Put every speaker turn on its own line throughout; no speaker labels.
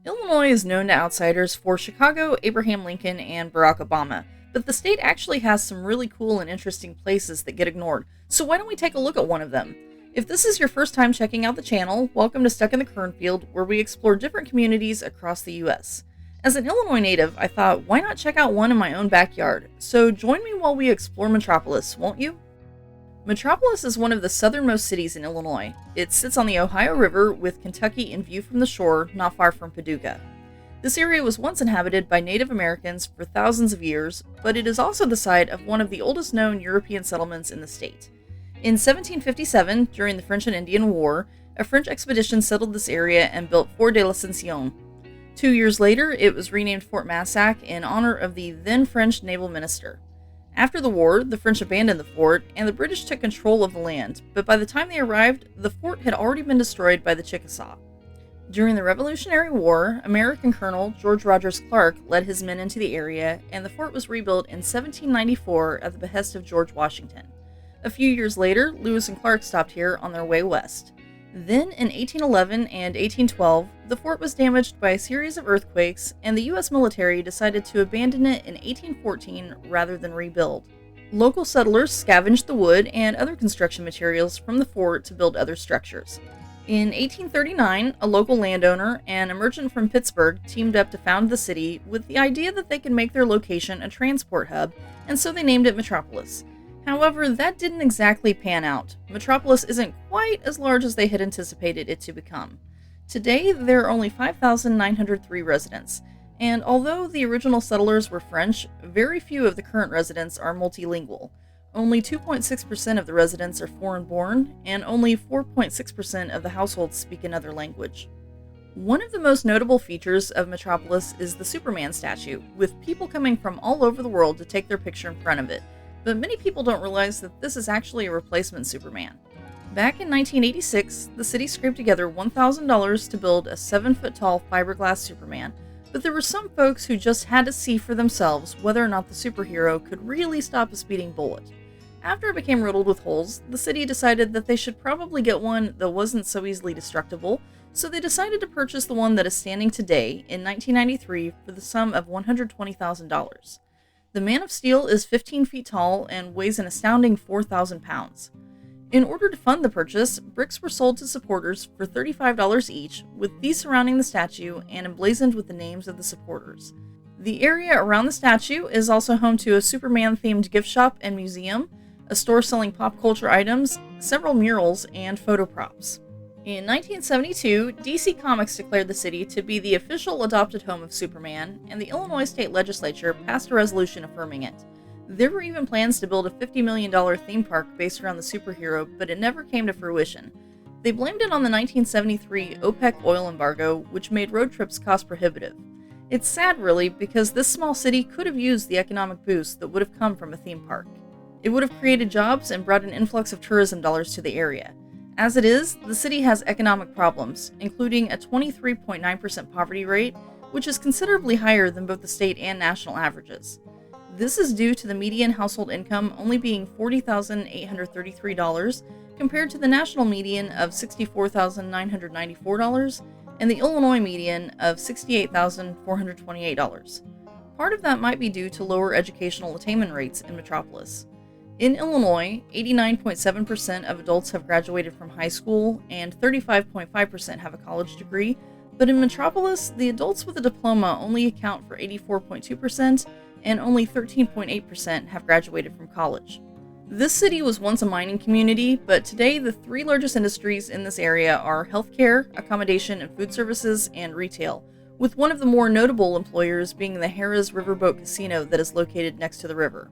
Illinois is known to outsiders for Chicago, Abraham Lincoln, and Barack Obama, but the state actually has some really cool and interesting places that get ignored, so why don't we take a look at one of them? If this is your first time checking out the channel, welcome to Stuck in the Cornfield, where we explore different communities across the US. As an Illinois native, I thought, why not check out one in my own backyard? So join me while we explore Metropolis, won't you? Metropolis is one of the southernmost cities in Illinois. It sits on the Ohio River with Kentucky in view from the shore, not far from Paducah. This area was once inhabited by Native Americans for thousands of years, but it is also the site of one of the oldest known European settlements in the state. In 1757, during the French and Indian War, a French expedition settled this area and built Fort de l'Ascension. 2 years later, it was renamed Fort Massac in honor of the then French naval minister. After the war, the French abandoned the fort, and the British took control of the land, but by the time they arrived, the fort had already been destroyed by the Chickasaw. During the Revolutionary War, American Colonel George Rogers Clark led his men into the area, and the fort was rebuilt in 1794 at the behest of George Washington. A few years later, Lewis and Clark stopped here on their way west. Then, in 1811 and 1812, the fort was damaged by a series of earthquakes, and the U.S. military decided to abandon it in 1814 rather than rebuild. Local settlers scavenged the wood and other construction materials from the fort to build other structures. In 1839, a local landowner and a merchant from Pittsburgh teamed up to found the city with the idea that they could make their location a transport hub, and so they named it Metropolis. However, that didn't exactly pan out. Metropolis isn't quite as large as they had anticipated it to become. Today, there are only 5,903 residents, and although the original settlers were French, very few of the current residents are multilingual. Only 2.6% of the residents are foreign-born, and only 4.6% of the households speak another language. One of the most notable features of Metropolis is the Superman statue, with people coming from all over the world to take their picture in front of it. But many people don't realize that this is actually a replacement Superman. Back in 1986, the city scraped together $1,000 to build a 7-foot-tall fiberglass Superman, but there were some folks who just had to see for themselves whether or not the superhero could really stop a speeding bullet. After it became riddled with holes, the city decided that they should probably get one that wasn't so easily destructible, so they decided to purchase the one that is standing today in 1993 for the sum of $120,000. The Man of Steel is 15 feet tall and weighs an astounding 4,000 pounds. In order to fund the purchase, bricks were sold to supporters for $35 each, with these surrounding the statue and emblazoned with the names of the supporters. The area around the statue is also home to a Superman-themed gift shop and museum, a store selling pop culture items, several murals, and photo props. In 1972, DC Comics declared the city to be the official adopted home of Superman, and the Illinois state legislature passed a resolution affirming it. There were even plans to build a $50 million theme park based around the superhero, but it never came to fruition. They blamed it on the 1973 OPEC oil embargo, which made road trips cost prohibitive. It's sad, really, because this small city could have used the economic boost that would have come from a theme park. It would have created jobs and brought an influx of tourism dollars to the area. As it is, the city has economic problems, including a 23.9% poverty rate, which is considerably higher than both the state and national averages. This is due to the median household income only being $40,833, compared to the national median of $64,994 and the Illinois median of $68,428. Part of that might be due to lower educational attainment rates in Metropolis. In Illinois, 89.7% of adults have graduated from high school, and 35.5% have a college degree, but in Metropolis, the adults with a diploma only account for 84.2%, and only 13.8% have graduated from college. This city was once a mining community, but today the three largest industries in this area are healthcare, accommodation and food services, and retail, with one of the more notable employers being the Harrah's Riverboat Casino that is located next to the river.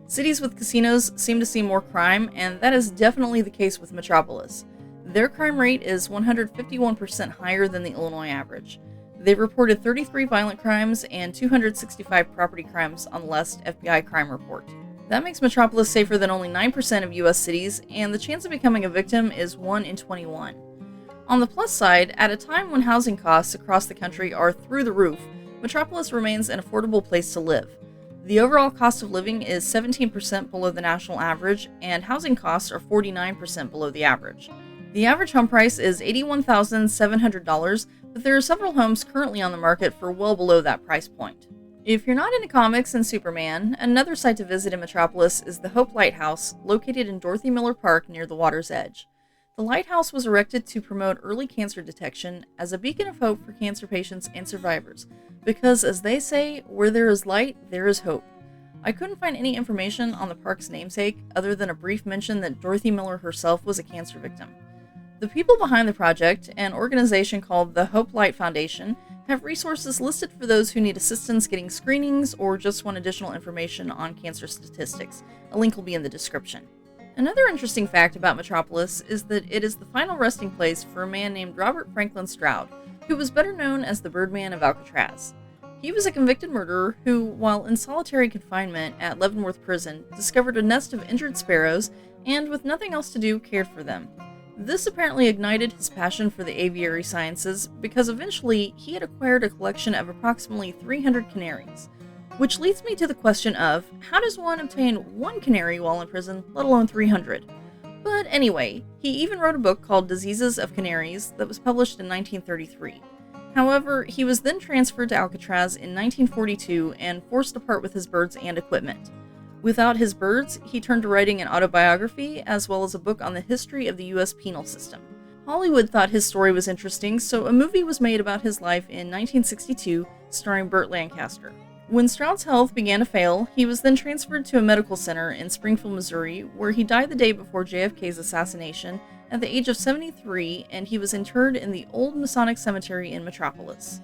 Cities with casinos seem to see more crime, and that is definitely the case with Metropolis. Their crime rate is 151% higher than the Illinois average. They reported 33 violent crimes and 265 property crimes on the last FBI crime report. That makes Metropolis safer than only 9% of US cities, and the chance of becoming a victim is 1 in 21. On the plus side, at a time when housing costs across the country are through the roof, Metropolis remains an affordable place to live. The overall cost of living is 17% below the national average, and housing costs are 49% below the average. The average home price is $81,700, but there are several homes currently on the market for well below that price point. If you're not into comics and Superman, another site to visit in Metropolis is the Hope Lighthouse, located in Dorothy Miller Park near the water's edge. The lighthouse was erected to promote early cancer detection as a beacon of hope for cancer patients and survivors, because, as they say, where there is light, there is hope. I couldn't find any information on the park's namesake other than a brief mention that Dorothy Miller herself was a cancer victim. The people behind the project, an organization called the Hope Light Foundation, have resources listed for those who need assistance getting screenings or just want additional information on cancer statistics. A link will be in the description. Another interesting fact about Metropolis is that it is the final resting place for a man named Robert Franklin Stroud, who was better known as the Birdman of Alcatraz. He was a convicted murderer who, while in solitary confinement at Leavenworth Prison, discovered a nest of injured sparrows and, with nothing else to do, cared for them. This apparently ignited his passion for the aviary sciences because eventually he had acquired a collection of approximately 300 canaries. Which leads me to the question of, how does one obtain one canary while in prison, let alone 300? But anyway, he even wrote a book called Diseases of Canaries that was published in 1933. However, he was then transferred to Alcatraz in 1942 and forced to part with his birds and equipment. Without his birds, he turned to writing an autobiography as well as a book on the history of the U.S. penal system. Hollywood thought his story was interesting, so a movie was made about his life in 1962, starring Burt Lancaster. When Stroud's health began to fail, he was then transferred to a medical center in Springfield, Missouri, where he died the day before JFK's assassination at the age of 73, and he was interred in the Old Masonic Cemetery in Metropolis.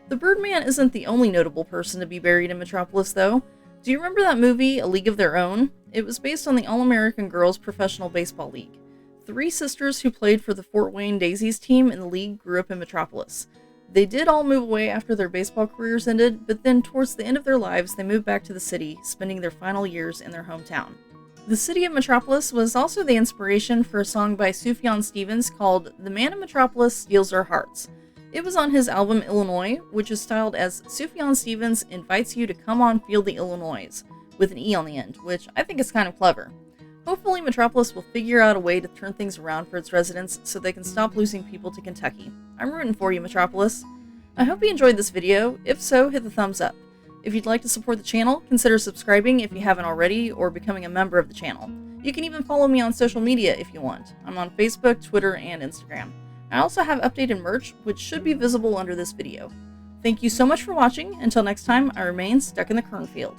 The Birdman isn't the only notable person to be buried in Metropolis, though. Do you remember that movie, A League of Their Own? It was based on the All-American Girls Professional Baseball League. 3 sisters who played for the Fort Wayne Daisies team in the league grew up in Metropolis. They did all move away after their baseball careers ended, but then towards the end of their lives they moved back to the city, spending their final years in their hometown. The city of Metropolis was also the inspiration for a song by Sufjan Stevens called The Man of Metropolis Steals Our Hearts. It was on his album Illinois, which is styled as Sufjan Stevens invites you to come on feel the Illinois, with an E on the end, which I think is kind of clever. Hopefully Metropolis will figure out a way to turn things around for its residents so they can stop losing people to Kentucky. I'm rooting for you, Metropolis. I hope you enjoyed this video. If so, hit the thumbs up. If you'd like to support the channel, consider subscribing if you haven't already, or becoming a member of the channel. You can even follow me on social media if you want. I'm on Facebook, Twitter, and Instagram. I also have updated merch, which should be visible under this video. Thank you so much for watching. Until next time, I remain stuck in the cornfield.